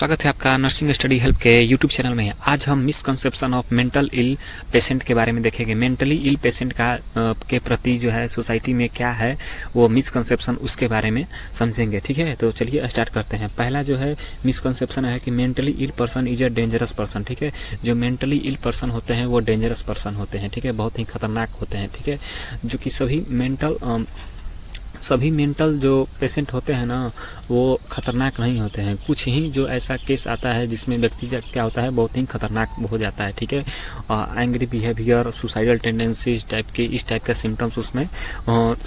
स्वागत है आपका नर्सिंग स्टडी हेल्प के यूट्यूब चैनल में। आज हम misconception of mental ill patient के बारे में देखेंगे। मेंटली इल पेशेंट का के प्रति जो है सोसाइटी में क्या है वो मिसकंसेप्शन, उसके बारे में समझेंगे। ठीक है, तो चलिए स्टार्ट करते हैं। पहला जो है मिसकंसेप्शन है कि mentally ill person is a dangerous person. ठीक है, जो मेंटली इल पर्सन होते हैं वो डेंजरस पर्सन होते हैं। ठीक है, बहुत ही खतरनाक होते हैं। ठीक है, जो कि सभी मेंटल जो पेशेंट होते हैं ना वो खतरनाक नहीं होते हैं। कुछ ही जो ऐसा केस आता है जिसमें व्यक्ति क्या होता है बहुत ही खतरनाक हो जाता है। ठीक है, एंग्री बिहेवियर, सुसाइडल टेंडेंसी, इस टाइप का सिम्टम्स उसमें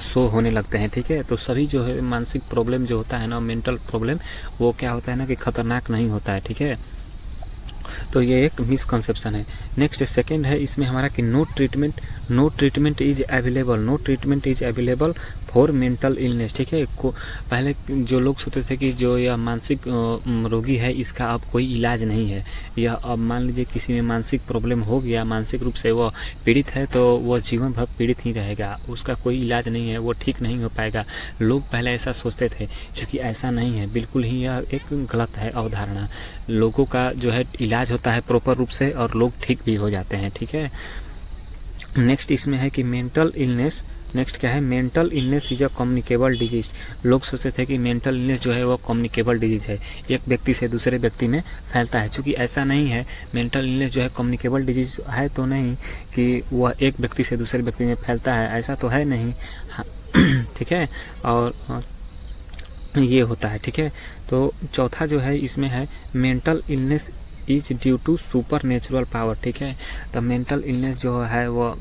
शो होने लगते हैं। ठीक है, तो सभी जो है मानसिक प्रॉब्लम जो होता है ना, मेंटल प्रॉब्लम, वो क्या होता है ना कि खतरनाक नहीं होता है। ठीक है, तो ये एक मिसकंसेप्शन है। नेक्स्ट सेकंड है इसमें हमारा कि no treatment is available for mental illness. ठीक है, पहले जो लोग सोचते थे कि जो यह मानसिक रोगी है इसका अब कोई इलाज नहीं है। यह अब मान लीजिए किसी में मानसिक प्रॉब्लम हो गया, मानसिक रूप से वह पीड़ित है, तो वह जीवन भर पीड़ित ही रहेगा, उसका कोई इलाज नहीं है, वो ठीक नहीं हो पाएगा। लोग पहले ऐसा सोचते थे, क्योंकि ऐसा नहीं है, बिल्कुल ही यह एक गलत है अवधारणा। लोगों का जो है इलाज होता है प्रॉपर रूप से और लोग ठीक भी हो जाते हैं। ठीक है, नेक्स्ट इसमें है कि mental illness is a communicable disease. लोग सोचते थे कि मेंटल इलनेस जो है वो कम्युनिकेबल डिजीज है, एक व्यक्ति से दूसरे व्यक्ति में फैलता है। चूँकि ऐसा नहीं है, मेंटल इलनेस जो है कम्युनिकेबल डिजीज है तो नहीं कि वह एक व्यक्ति से दूसरे व्यक्ति में फैलता है, ऐसा तो है नहीं। ठीक है, और ये होता है। ठीक है, तो चौथा जो है इसमें है mental illness is due to supernatural power. ठीक है, तो मेंटल इलनेस जो है वो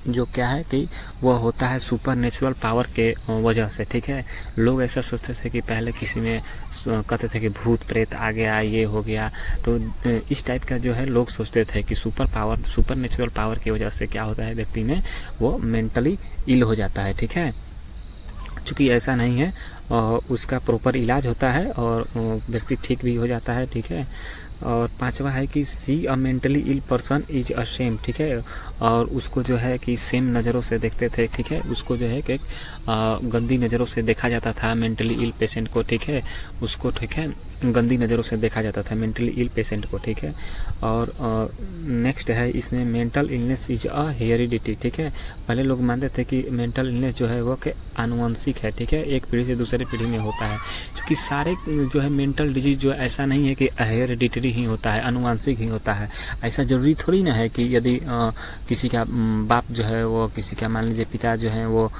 जो क्या है कि वह होता है सुपर नेचुरल पावर के वजह से। ठीक है, लोग ऐसा सोचते थे कि पहले किसी में कहते थे कि भूत प्रेत आ गया, ये हो गया, तो इस टाइप का जो है लोग सोचते थे कि सुपर नेचुरल पावर की वजह से क्या होता है, व्यक्ति में वो मेंटली इल हो जाता है। ठीक है, चूँकि ऐसा नहीं है, उसका प्रॉपर इलाज होता है और व्यक्ति ठीक भी हो जाता है। ठीक है, और पांचवा है कि see a mentally ill person is a shame. ठीक है, और उसको जो है कि सेम नज़रों से देखते थे। ठीक है, उसको जो है कि गंदी नज़रों से देखा जाता था मेंटली इल पेशेंट को। ठीक है, उसको ठीक है गंदी नज़रों से देखा जाता था मेंटली इल पेशेंट को। ठीक है, और नेक्स्ट है इसमें mental illness is a heredity. ठीक है, पहले लोग मानते थे कि मेंटल इलनेस जो है वो कि आनुवंशिक है। ठीक है, एक पीढ़ी से दूसरी पीढ़ी में होता है, क्योंकि सारे जो है मेंटल डिजीज जो ऐसा नहीं है कि हेरिडिटरी ही होता है, आनुवंशिक ही होता है। ऐसा जरूरी थोड़ी ना है कि यदि किसी का बाप जो है वो, किसी का मान लीजिए पिता जो है वो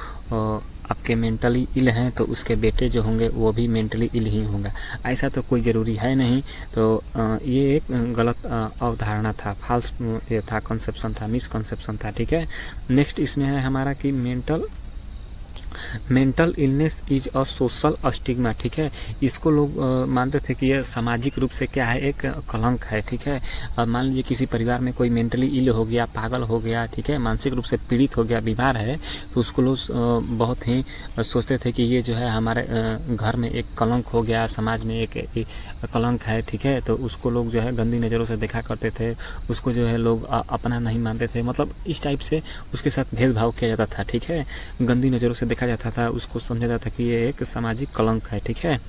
आपके मेंटली इल हैं तो उसके बेटे जो होंगे वो भी मेंटली इल ही होंगे, ऐसा तो कोई ज़रूरी है नहीं। तो ये एक गलत अवधारणा था, फॉल्स ये था, कंसेप्शन था, मिसकंसेप्शन था। ठीक है, नेक्स्ट इसमें है हमारा कि mental illness is a social stigma. ठीक है, इसको लोग मानते थे कि यह सामाजिक रूप से क्या है, एक कलंक है। ठीक है, मान लीजिए किसी परिवार में कोई मेंटली इल हो गया, पागल हो गया, ठीक है, मानसिक रूप से पीड़ित हो गया, बीमार है, तो उसको लोग बहुत ही सोचते थे कि ये जो है हमारे घर में एक कलंक हो गया, समाज में एक कलंक है। ठीक है, तो उसको लोग जो है गंदी नज़रों से देखा करते थे, उसको जो है लोग अपना नहीं मानते थे, मतलब इस टाइप से उसके साथ भेदभाव किया जाता था। ठीक है, गंदी नज़रों से देखा जाता था, उसको समझा जाता था कि ये एक सामाजिक कलंक है। ठीक है,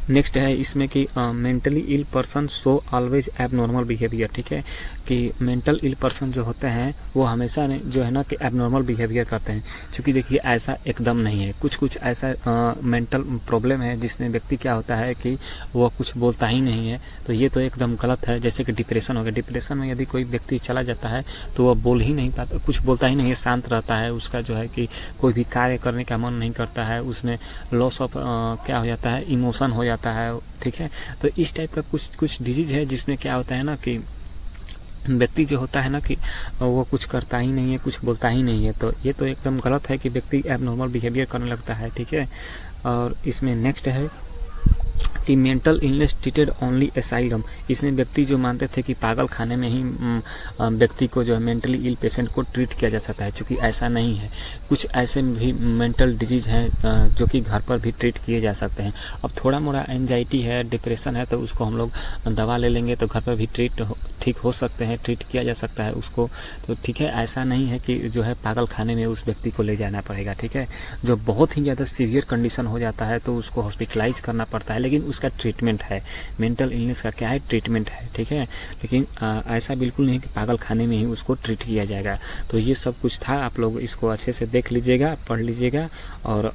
नेक्स्ट है इसमें कि mentally ill person show always abnormal behaviour. ठीक है, कि मेंटल इल पर्सन जो होते हैं वो हमेशा जो है ना कि एबनॉर्मल बिहेवियर करते हैं। क्योंकि देखिए ऐसा एकदम नहीं है, कुछ ऐसा मेंटल प्रॉब्लम है जिसमें व्यक्ति क्या होता है कि वो कुछ बोलता ही नहीं है, तो ये तो एकदम गलत है। जैसे कि डिप्रेशन हो गया, डिप्रेशन में यदि कोई व्यक्ति चला जाता है तो वह बोल ही नहीं पाता, कुछ बोलता ही नहीं है, शांत रहता है, उसका जो है कि कोई भी कार्य करने का मन नहीं करता है, उसमें लॉस ऑफ क्या हो जाता है, इमोशन हो जाता है। ठीक है, तो इस टाइप का कुछ डिजीज है जिसमें क्या होता है ना कि व्यक्ति जो होता है ना कि वो कुछ करता ही नहीं है, कुछ बोलता ही नहीं है, तो ये तो एकदम गलत है कि व्यक्ति एबनॉर्मल बिहेवियर करने लगता है। ठीक है, और इसमें नेक्स्ट है कि mental illness treated only asylum. इसमें व्यक्ति जो मानते थे कि पागल खाने में ही व्यक्ति को जो है मेंटली इल पेशेंट को ट्रीट किया जा सकता है, क्योंकि ऐसा नहीं है। कुछ ऐसे भी मेंटल डिजीज हैं जो कि घर पर भी ट्रीट किए जा सकते हैं। अब थोड़ा मोड़ा एंजाइटी है, डिप्रेशन है, तो उसको हम लोग दवा ले लेंगे तो घर पर भी ठीक ठीक हो सकते हैं, ट्रीट किया जा सकता है उसको। तो ठीक है, ऐसा नहीं है कि जो है पागल खाने में उस व्यक्ति को ले जाना पड़ेगा, ठीक है। जो बहुत ही ज़्यादा सीवियर कंडीशन हो जाता है तो उसको हॉस्पिटलाइज करना पड़ता है, लेकिन उसका ट्रीटमेंट है। मेंटल इलनेस का क्या है, ट्रीटमेंट है, ठीक है। लेकिन ऐसा बिल्कुल नहीं कि पागल खाने में ही उसको ट्रीट किया जाएगा। तो ये सब कुछ था, आप लोग इसको अच्छे से देख लीजिएगा, पढ़ लीजिएगा और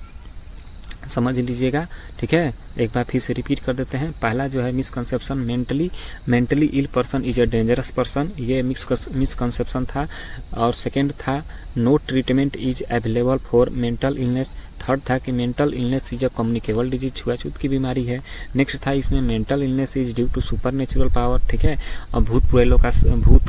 समझ लीजिएगा, ठीक है। एक बार फिर से रिपीट कर देते हैं। पहला जो है misconception, mentally ill person is a dangerous person, ये मिसकंसेप्शन था। और सेकंड था no treatment is available for mental illness. Third था कि mental illness is a communicable disease, छुआछूत की बीमारी है। नेक्स्ट था इसमें mental illness is due to supernatural power, ठीक है। और भूत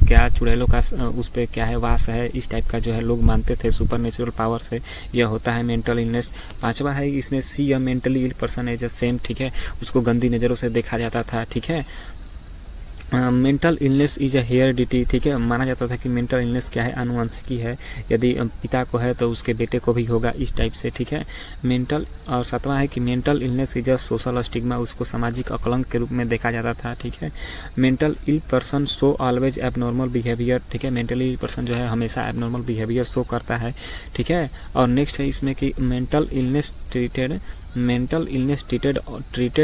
क्या चुड़ैलों का उस पर क्या है, वास है, इस टाइप का जो है लोग मानते थे सुपर नेचुरल पावर से यह होता है मेंटल इलनेस। पांचवा है इसमें see a mentally ill person as a shame, ठीक है, उसको गंदी नज़रों से देखा जाता था, ठीक है। Mental illness is a heredity, ठीक है, माना जाता था कि मेंटल इलनेस क्या है, आनुवंशिकी है, यदि पिता को है तो उसके बेटे को भी होगा, इस टाइप से, ठीक है। मेंटल और सातवां है कि mental illness is a social stigma, उसको सामाजिक अकलंक के रूप में देखा जाता था, ठीक है। Mental ill person show always abnormal behaviour, ठीक है, मेंटली इल पर्सन जो है हमेशा एबनॉर्मल बिहेवियर शो करता है, ठीक है। और नेक्स्ट है इसमें कि mental illness treated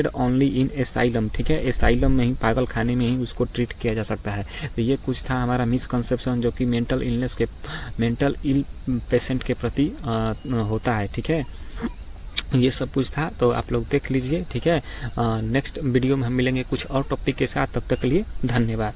only in asylum, ठीक है, एसाइलम में ही, पागल खाने में ही उसको ट्रीट किया जा सकता है। तो ये कुछ था हमारा मिसकंसेप्शन जो कि मेंटल इल पेशेंट के प्रति होता है, ठीक है। ये सब कुछ था, तो आप लोग देख लीजिए, ठीक है। नेक्स्ट वीडियो में हम मिलेंगे कुछ और टॉपिक के साथ, तब तक के लिए धन्यवाद।